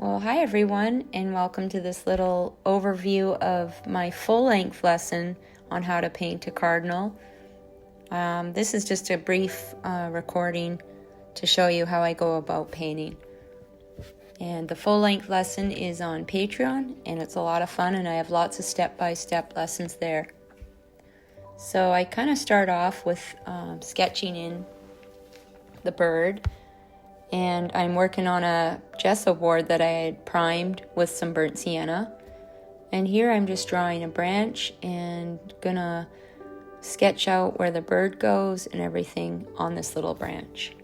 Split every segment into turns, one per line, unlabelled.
Well, hi everyone, and welcome to this little overview of my full-length lesson on how to paint a cardinal. This is just a brief recording to show you how I go about painting. And the full-length lesson is on Patreon, and it's a lot of fun, and I have lots of step-by-step lessons there. So I kind of start off with sketching in the bird. And I'm working on a gesso board that I had primed with some burnt sienna. And here I'm just drawing a branch and gonna sketch out where the bird goes and everything on this little branch.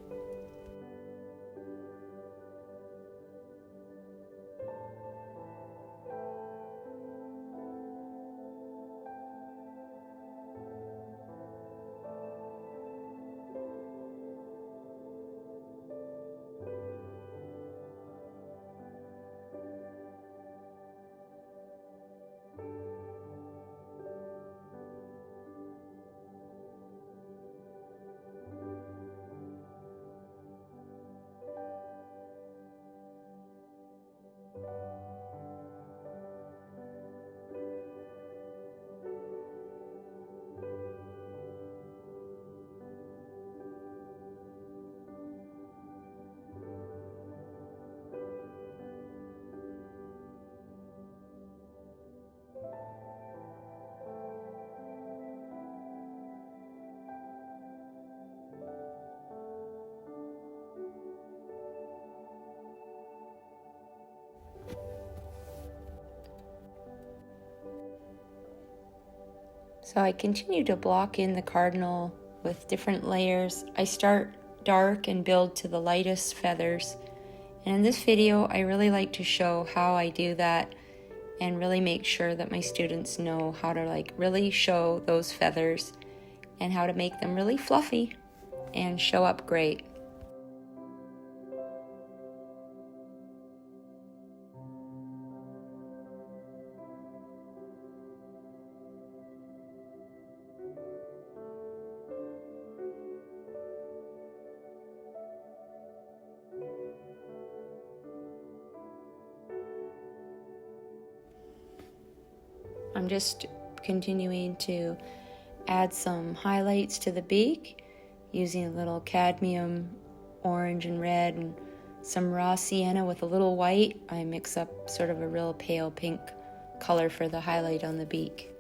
So I continue to block in the cardinal with different layers. I start dark and build to the lightest feathers. And in this video, I really like to show how I do that and really make sure that my students know how to really show those feathers and how to make them really fluffy and show up great. I'm just continuing to add some highlights to the beak using a little cadmium orange and red and some raw sienna with a little white. I mix up sort of a real pale pink color for the highlight on the beak.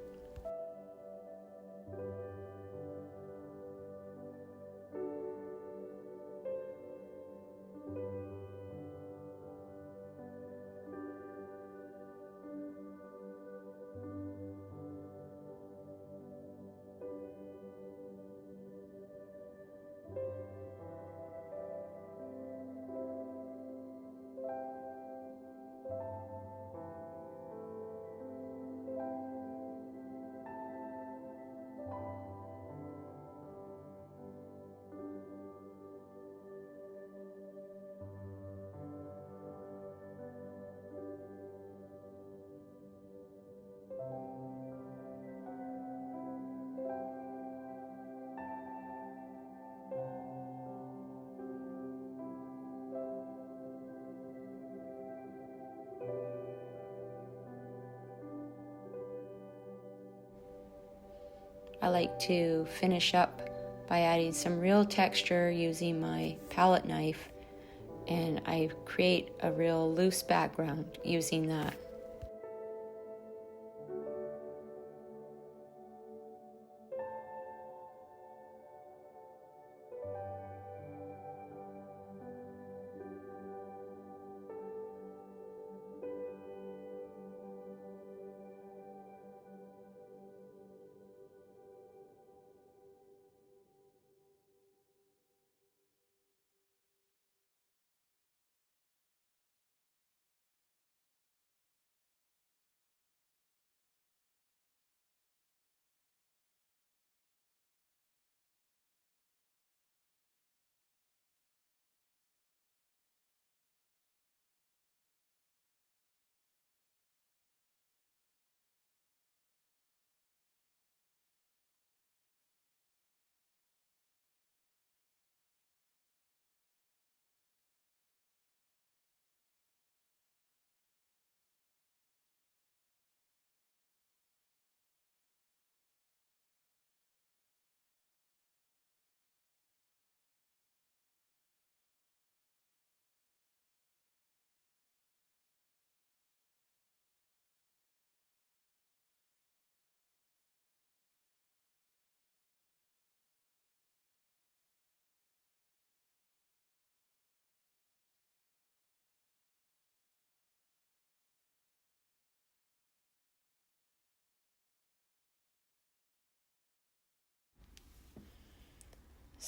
I like to finish up by adding some real texture using my palette knife, and I create a real loose background using that.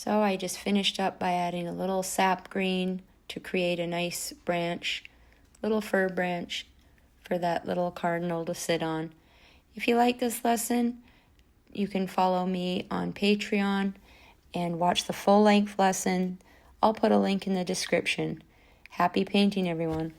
So I just finished up by adding a little sap green to create a nice branch, little fir branch for that little cardinal to sit on. If you like this lesson, you can follow me on Patreon and watch the full-length lesson. I'll put a link in the description. Happy painting, everyone.